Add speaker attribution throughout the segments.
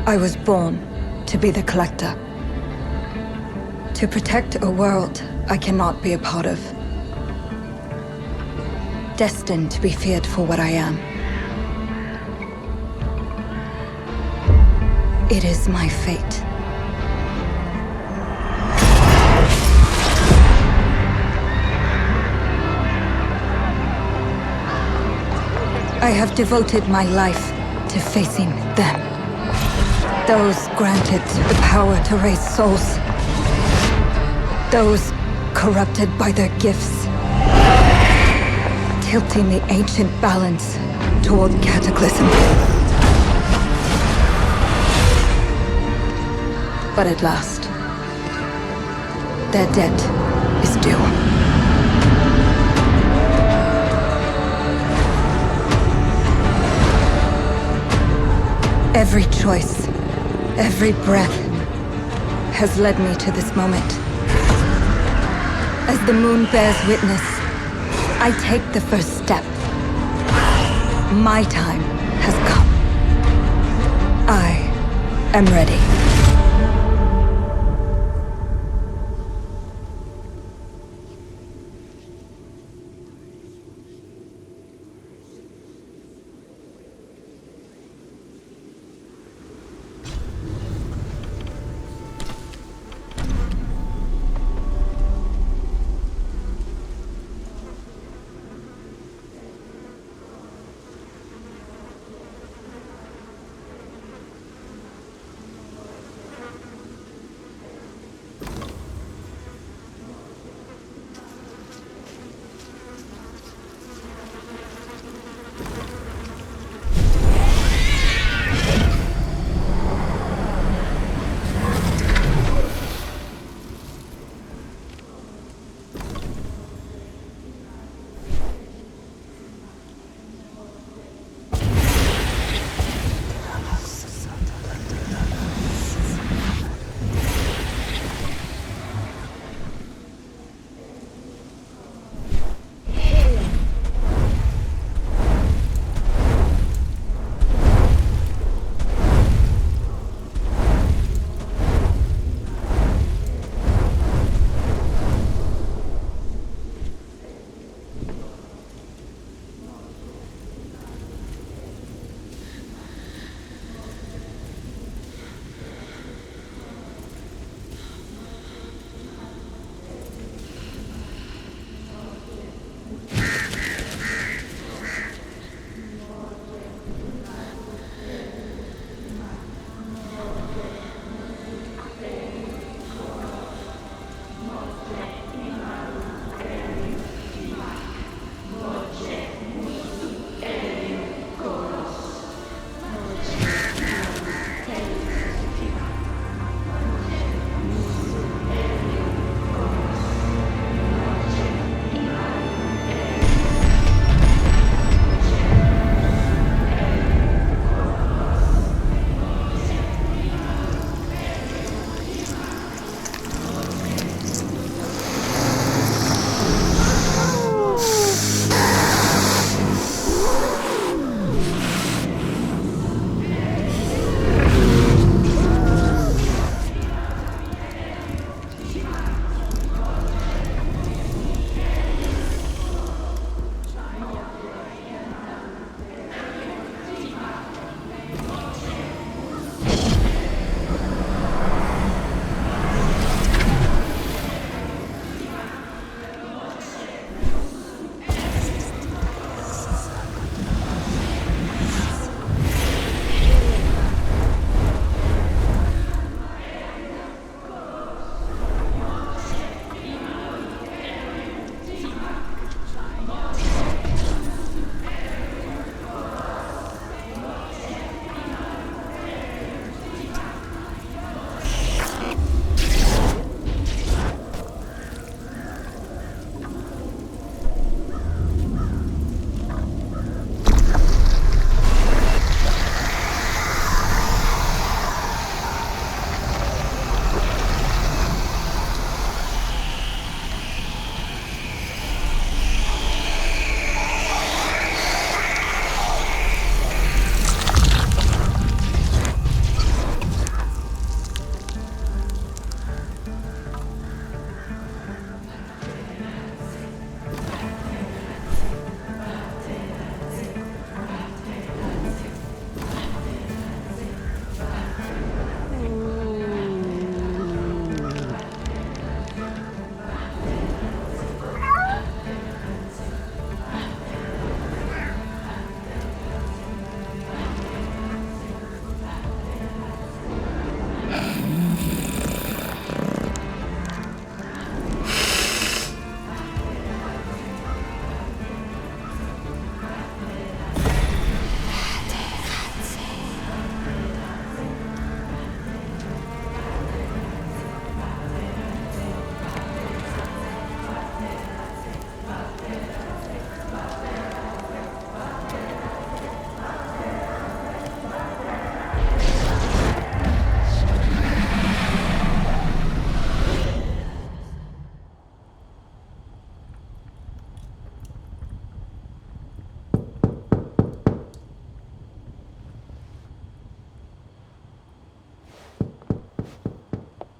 Speaker 1: I was born to be the collector. To protect a world I cannot be a part of. Destined to be feared for what I am. It is my fate. I have devoted my life to facing them. Those granted the power to raise souls. Those corrupted by their gifts. Tilting the ancient balance toward cataclysm. But at last, their debt is due. Every choice, every breath has led me to this moment. As the moon bears witness, I take the first step. My time has come. I am ready.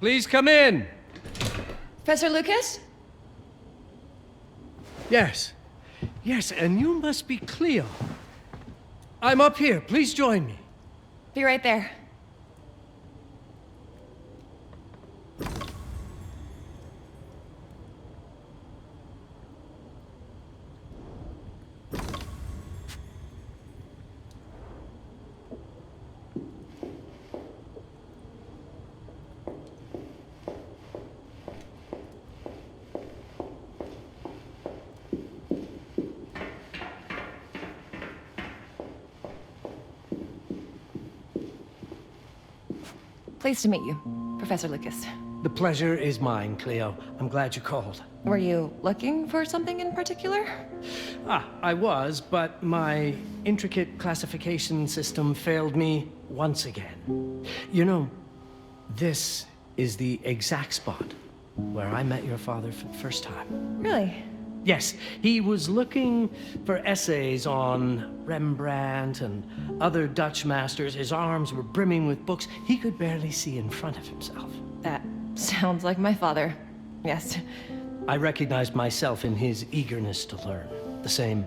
Speaker 2: Please come in.
Speaker 3: Professor Lucas?
Speaker 2: Yes. Yes, and you must be Cleo. I'm up here. Please join me.
Speaker 3: Be right there. Pleased to meet you, Professor Lucas.
Speaker 2: The pleasure is mine, Cleo. I'm glad you called.
Speaker 3: Were you looking for something in particular?
Speaker 2: I was, but my intricate classification system failed me once again. You know, this is the exact spot where I met your father for the first time.
Speaker 3: Really?
Speaker 2: Yes, he was looking for essays on Rembrandt and other Dutch masters. His arms were brimming with books. He could barely see in front of himself.
Speaker 3: That sounds like my father. Yes.
Speaker 2: I recognized myself in his eagerness to learn. The same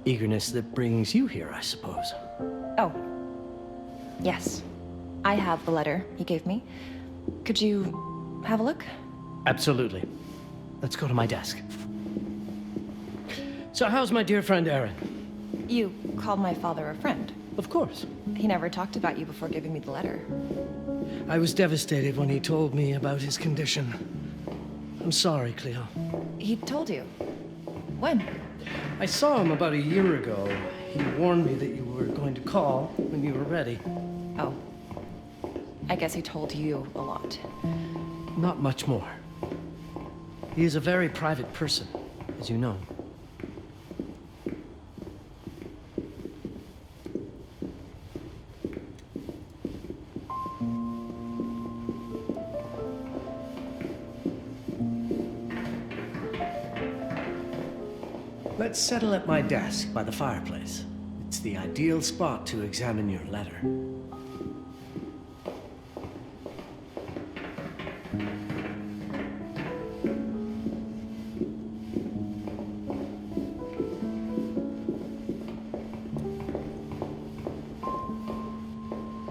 Speaker 2: eagerness that brings you here, I suppose.
Speaker 3: Oh. Yes. I have the letter he gave me. Could you have a look?
Speaker 2: Absolutely. Let's go to my desk. So how's my dear friend Aaron?
Speaker 3: You called my father a friend.
Speaker 2: Of course.
Speaker 3: He never talked about you before giving me the letter.
Speaker 2: I was devastated when he told me about his condition. I'm sorry, Cleo.
Speaker 3: He told you? When?
Speaker 2: I saw him about a year ago. He warned me that you were going to call when you were ready.
Speaker 3: Oh. I guess he told you a lot.
Speaker 2: Not much more. He is a very private person, as you know. Let's settle at my desk by the fireplace. It's the ideal spot to examine your letter.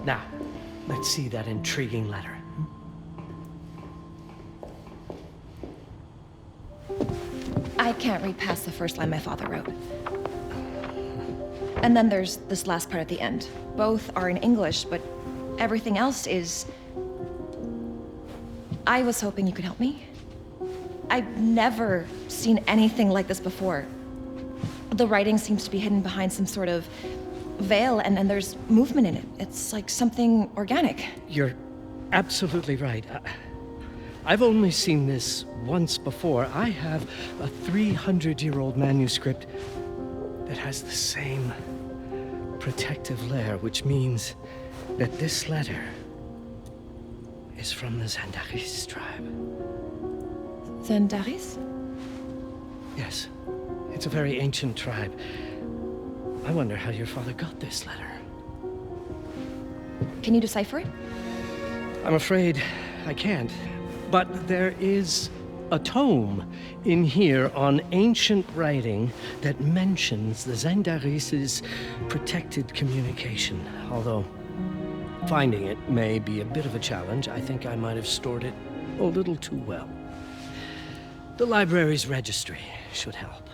Speaker 2: Now, let's see that intriguing letter.
Speaker 3: I can't read past the first line my father wrote. And then there's this last part at the end. Both are in English, but everything else is... I was hoping you could help me. I've never seen anything like this before. The writing seems to be hidden behind some sort of veil, and there's movement in it. It's like something organic.
Speaker 2: You're absolutely right. I've only seen this once before. I have a 300-year-old manuscript that has the same protective layer, which means that this letter is from the Zandaris tribe.
Speaker 3: Zandaris?
Speaker 2: Yes, it's a very ancient tribe. I wonder how your father got this letter.
Speaker 3: Can you decipher it?
Speaker 2: I'm afraid I can't. But there is a tome in here on ancient writing that mentions the Zandaris' protected communication. Although finding it may be a bit of a challenge, I think I might have stored it a little too well. The library's registry should help.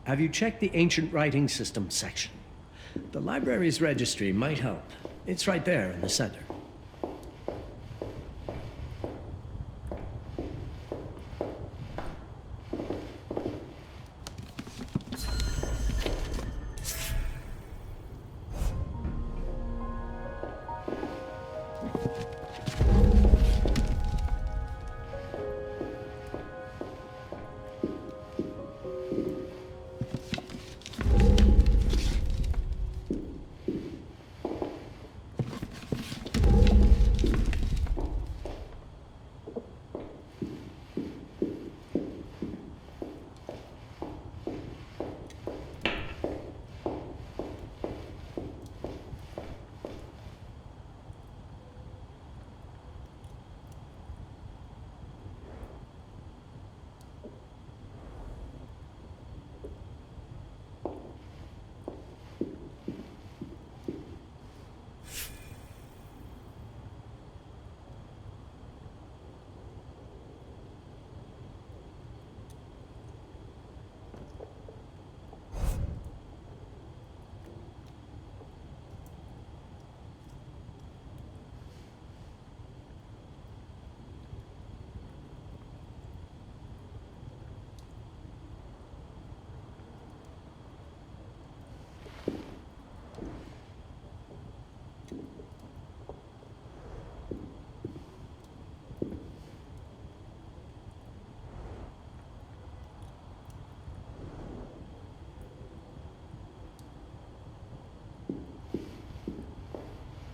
Speaker 2: Have you checked the ancient writing system section? The library's registry might help. It's right there in the center.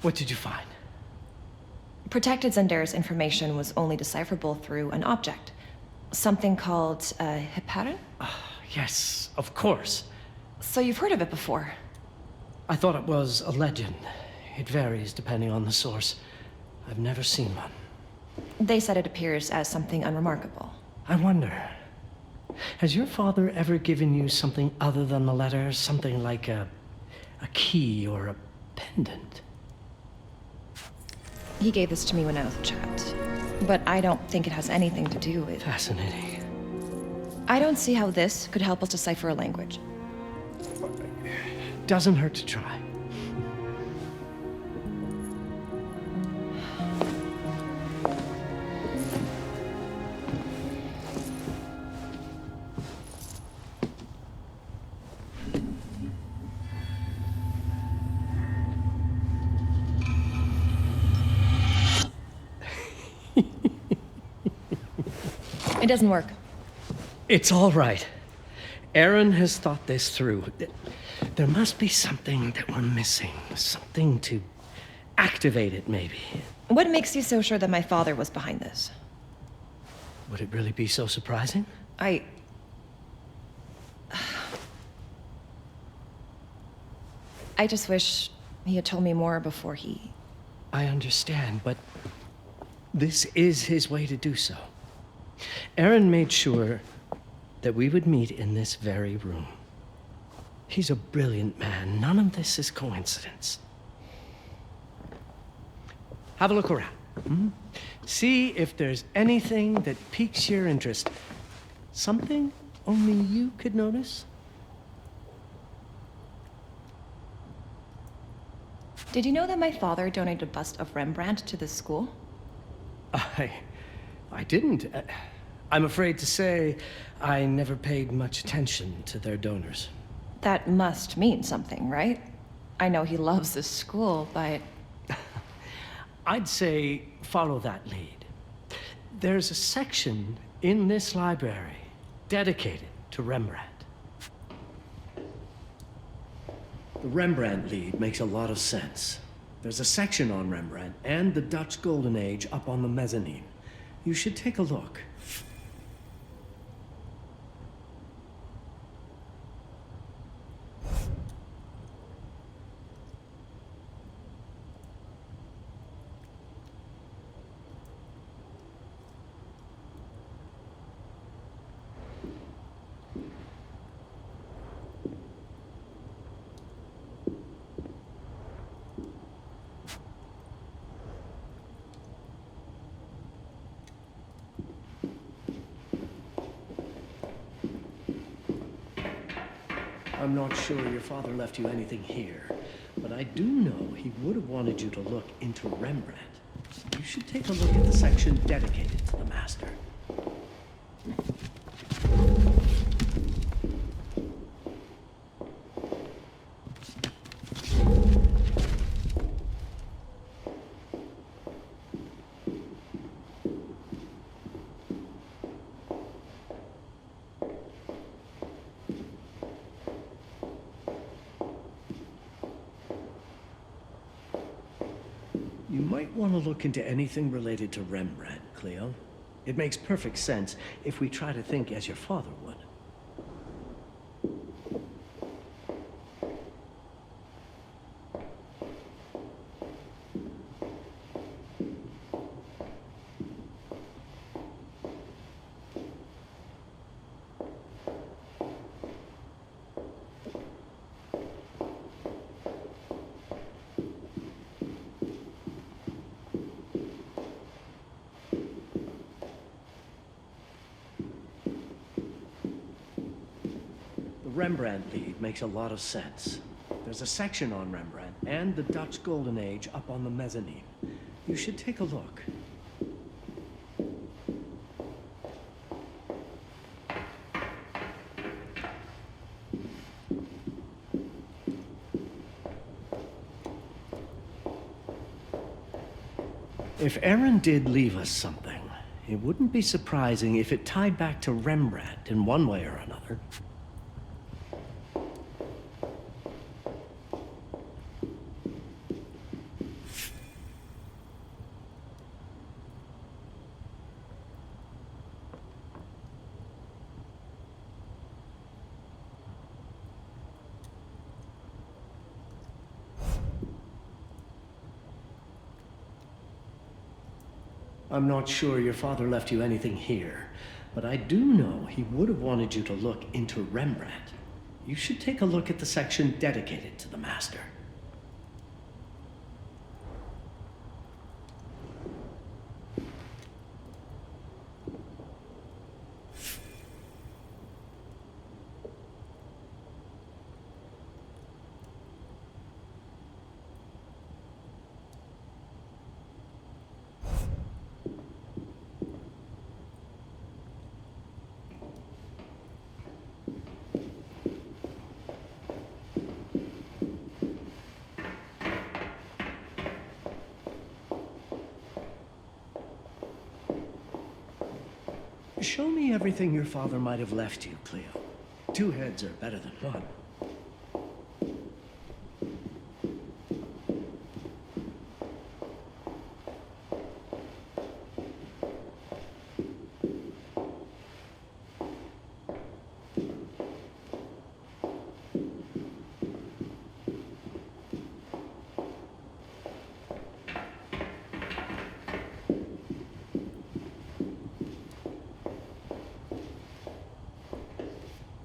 Speaker 2: What did you find?
Speaker 3: Protected Zendare's information was only decipherable through an object. Something called a heparin?
Speaker 2: Yes, of course.
Speaker 3: So you've heard of it before?
Speaker 2: I thought it was a legend. It varies depending on the source. I've never seen one.
Speaker 3: They said it appears as something unremarkable.
Speaker 2: I wonder, has your father ever given you something other than the letter? Something like a key or a pendant?
Speaker 3: He gave this to me when I was a child. But I don't think it has anything to do with...
Speaker 2: Fascinating.
Speaker 3: I don't see how this could help us decipher a language.
Speaker 2: Doesn't hurt to try.
Speaker 3: It doesn't work.
Speaker 2: It's all right. Aaron has thought this through. There must be something that we're missing. Something to activate it, maybe.
Speaker 3: What makes you so sure that my father was behind this?
Speaker 2: Would it really be so surprising?
Speaker 3: I just wish he had told me more before he...
Speaker 2: I understand, but this is his way to do so. Aaron made sure that we would meet in this very room. He's a brilliant man. None of this is coincidence. Have a look around. See if there's anything that piques your interest. Something only you could notice.
Speaker 3: Did you know that my father donated a bust of Rembrandt to this school?
Speaker 2: I didn't. I'm afraid to say I never paid much attention to their donors.
Speaker 3: That must mean something, right? I know he loves this school, but...
Speaker 2: I'd say follow that lead. There's a section in this library dedicated to Rembrandt. The Rembrandt lead makes a lot of sense. There's a section on Rembrandt and the Dutch Golden Age up on the mezzanine. You should take a look. I'm not sure your father left you anything here, but I do know he would have wanted you to look into Rembrandt. You should take a look at the section dedicated to the master. You might want to look into anything related to Rembrandt, Cleo. It makes perfect sense if we try to think as your father would. The Rembrandt lead makes a lot of sense. There's a section on Rembrandt and the Dutch Golden Age up on the mezzanine. You should take a look. If Aaron did leave us something, it wouldn't be surprising if it tied back to Rembrandt in one way or another. I'm not sure your father left you anything here, but I do know he would have wanted you to look into Rembrandt. You should take a look at the section dedicated to the master. Show me everything your father might have left you, Cleo. 2 heads are better than 1.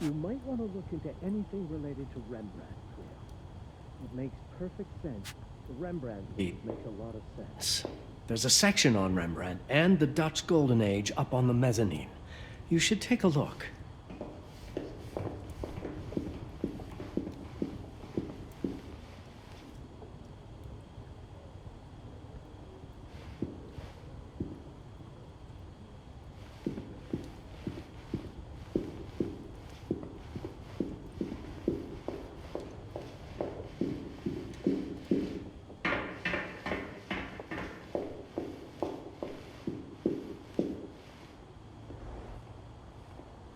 Speaker 2: You might want to look into anything related to Rembrandt, Cleo. It makes perfect sense. Rembrandt makes a lot of sense. There's a section on Rembrandt and the Dutch Golden Age up on the mezzanine. You should take a look.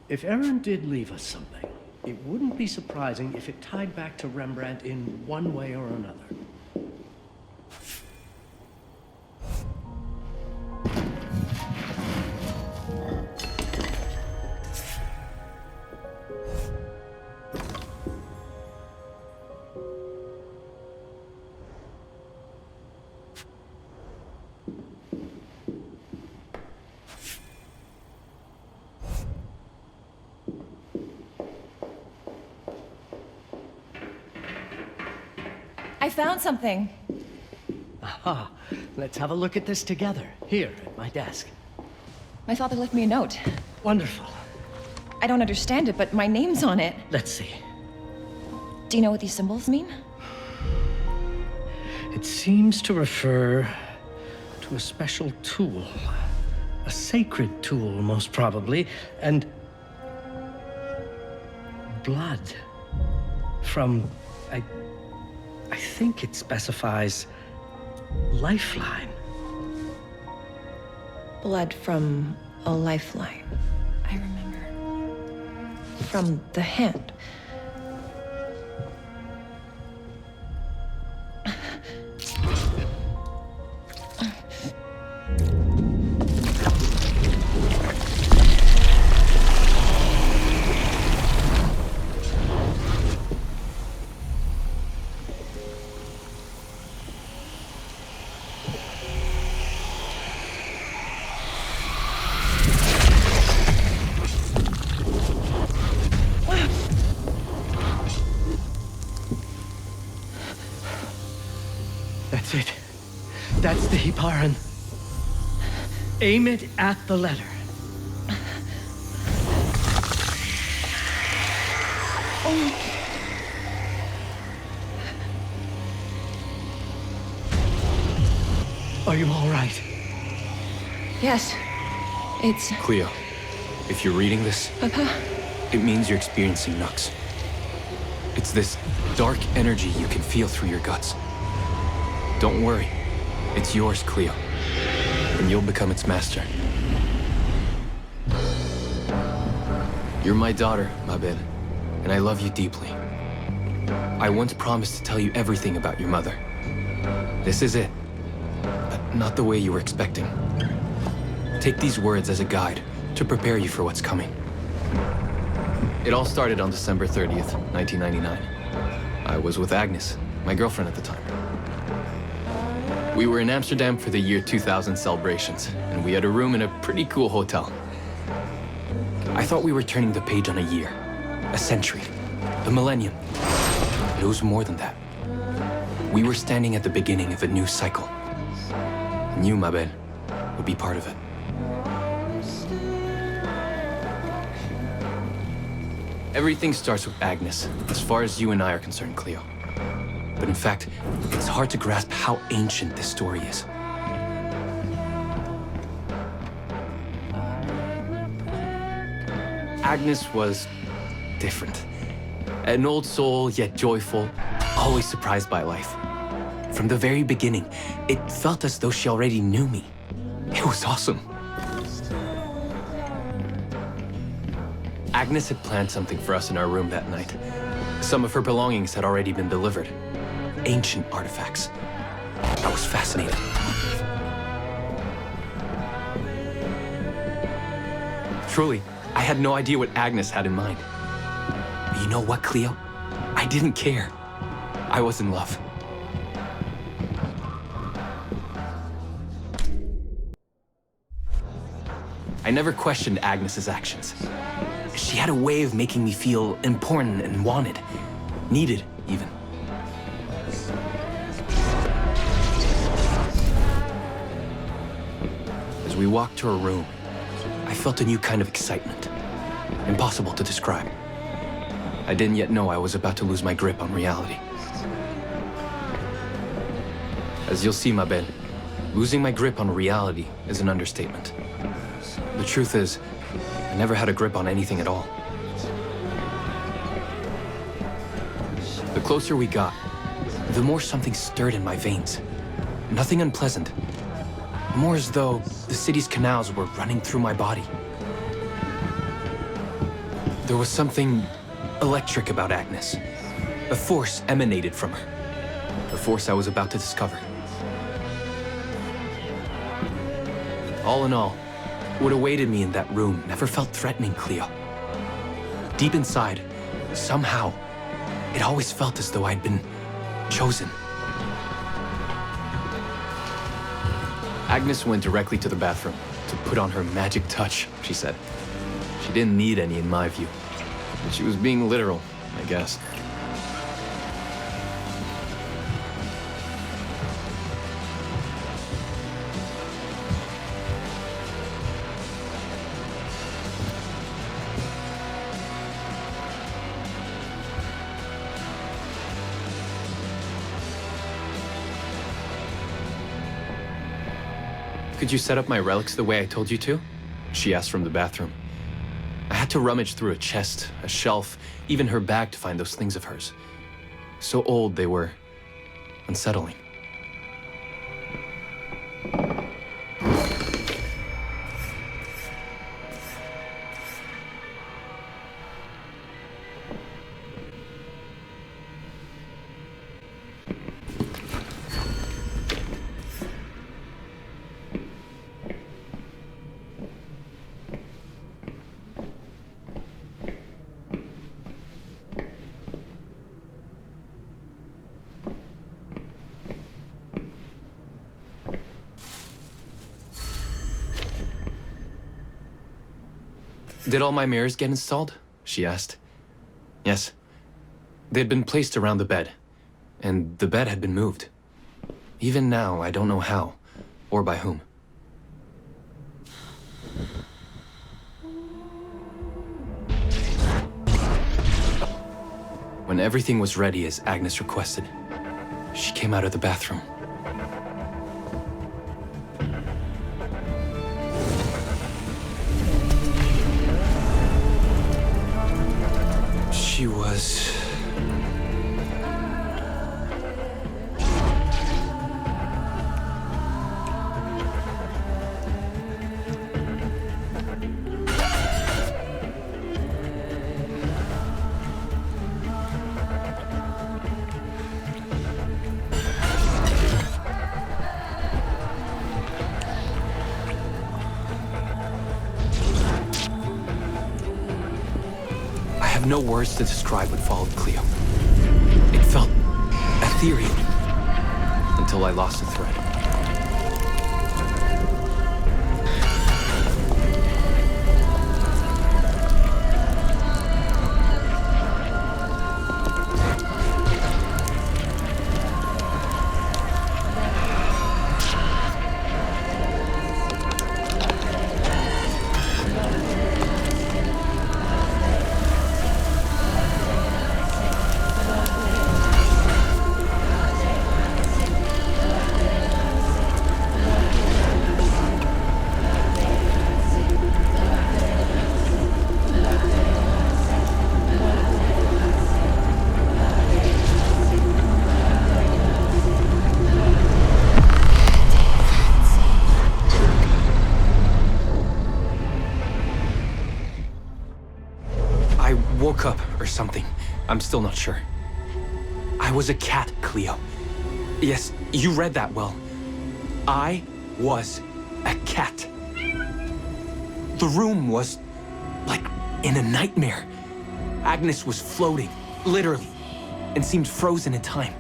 Speaker 2: If Aaron did leave us something, it wouldn't be surprising if it tied back to Rembrandt in one way or another.
Speaker 3: I found something.
Speaker 2: Aha. Let's have a look at this together, here at my desk.
Speaker 3: My father left me a note.
Speaker 2: Wonderful.
Speaker 3: I don't understand it, but my name's on it.
Speaker 2: Let's see.
Speaker 3: Do you know what these symbols mean?
Speaker 2: It seems to refer to a special tool. A sacred tool, most probably, and blood from, I think it specifies lifeline.
Speaker 3: Blood from a lifeline. I remember. From the hand.
Speaker 2: That's it. That's the Hiparan. Aim it at the letter. Are you all right?
Speaker 3: Yes. It's...
Speaker 4: Cleo, if you're reading this,
Speaker 3: Papa?
Speaker 4: it means you're experiencing Nux. It's this dark energy you can feel through your guts. Don't worry. It's yours, Cleo. And you'll become its master. You're my daughter, Mabel, and I love you deeply. I once promised to tell you everything about your mother. This is it, but not the way you were expecting. Take these words as a guide to prepare you for what's coming. It all started on December 30th, 1999. I was with Agnes, my girlfriend at the time. We were in Amsterdam for the year 2000 celebrations, and we had a room in a pretty cool hotel. I thought we were turning the page on a year, a century, a millennium. But it was more than that. We were standing at the beginning of a new cycle. And you, Mabel, would be part of it. Everything starts with Agnes, as far as you and I are concerned, Cleo. But in fact, it's hard to grasp how ancient this story is. Agnes was different. An old soul, yet joyful, always surprised by life. From the very beginning, it felt as though she already knew me. It was awesome. Agnes had planned something for us in our room that night. Some of her belongings had already been delivered. Ancient artifacts. I was fascinated. Truly, I had no idea what Agnes had in mind. But you know what, Cleo? I didn't care. I was in love. I never questioned Agnes's actions. She had a way of making me feel important and wanted. Needed, even. As we walked to her room, I felt a new kind of excitement. Impossible to describe. I didn't yet know I was about to lose my grip on reality. As you'll see, Mabel, losing my grip on reality is an understatement. The truth is, I never had a grip on anything at all. The closer we got, the more something stirred in my veins. Nothing unpleasant. More as though the city's canals were running through my body. There was something electric about Agnes. A force emanated from her. The force I was about to discover. All in all, what awaited me in that room never felt threatening, Cleo. Deep inside, somehow, it always felt as though I'd been chosen. Agnes went directly to the bathroom to put on her magic touch, she said. She didn't need any, in my view. But she was being literal, I guess. Could you set up my relics the way I told you to? She asked from the bathroom. I had to rummage through a chest, a shelf, even her bag to find those things of hers. So old they were unsettling. Did all my mirrors get installed? She asked. Yes. They had been placed around the bed, and the bed had been moved. Even now, I don't know how, or by whom. When everything was ready as Agnes requested, she came out of the bathroom. She was... I have no words to describe what followed, Cleo. It felt ethereal until I lost the thread. woke up or something. I'm still not sure. I was a cat, Cleo. Yes, you read that well. I was a cat. The room was like in a nightmare. Agnes was floating, literally, and seemed frozen in time.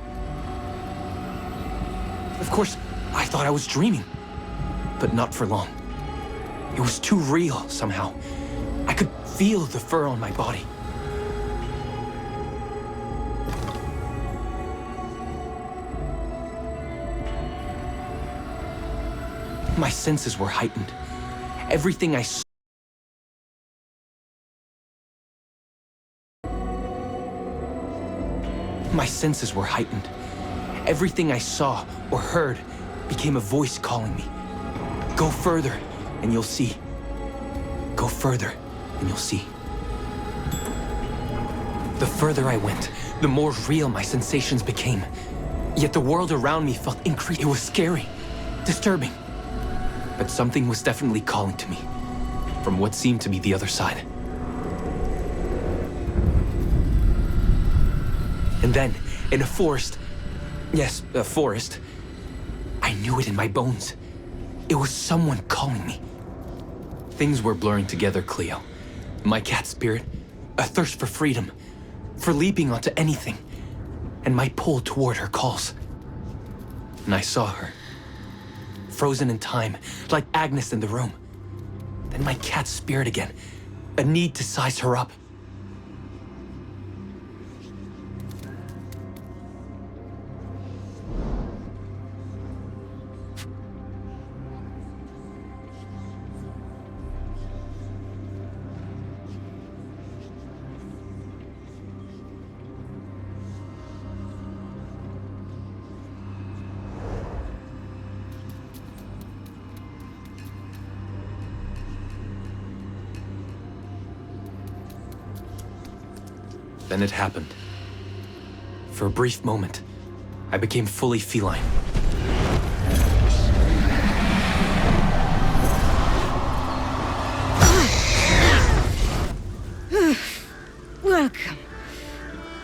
Speaker 4: Of course, I thought I was dreaming, but not for long. It was too real somehow. I could feel the fur on my body. My senses were heightened. Everything I saw. My senses were heightened. Everything I saw or heard became a voice calling me. Go further, and you'll see. Go further, and you'll see. The further I went, the more real my sensations became. Yet the world around me felt increased. It was scary, disturbing. But something was definitely calling to me, from what seemed to be the other side. And then, in a forest, yes, a forest, I knew it in my bones. It was someone calling me. Things were blurring together, Cleo. My cat spirit, a thirst for freedom, for leaping onto anything, and my pull toward her calls. And I saw her, frozen in time, like Agnes in the room. Then my cat spirit again, a need to size her up. Then it happened. For a brief moment, I became fully feline.
Speaker 1: Welcome,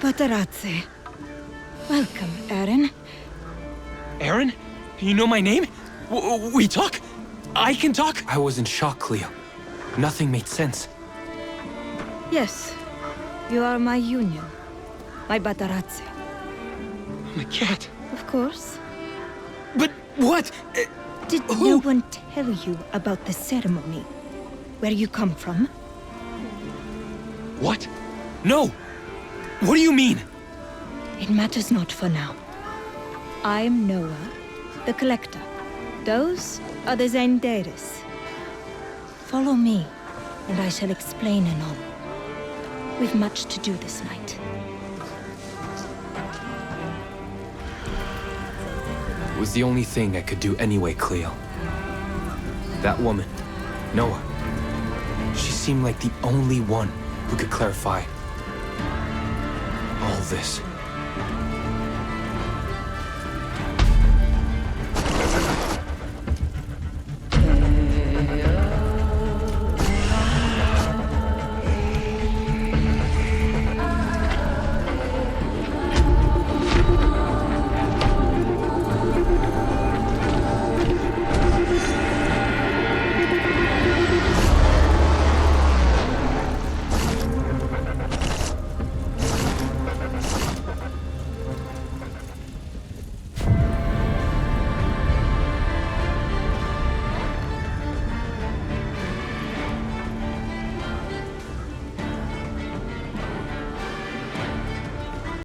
Speaker 1: Patarazzi. Welcome, Aaron.
Speaker 4: Aaron? You know my name? We talk? I can talk? I was in shock, Cleo. Nothing made sense.
Speaker 1: Yes, you are my union, my Patarazzi.
Speaker 4: I'm a cat.
Speaker 1: Of course.
Speaker 4: But what?
Speaker 1: Did no one tell you about the ceremony? Where you come from?
Speaker 4: What? No! What do you mean?
Speaker 1: It matters not for now. I'm Noah, the Collector. Those are the Zendaris. Follow me, and I shall explain anon. We've much to do this night.
Speaker 4: It was the only thing I could do anyway, Cleo. That woman, Noah, she seemed like the only one who could clarify all this.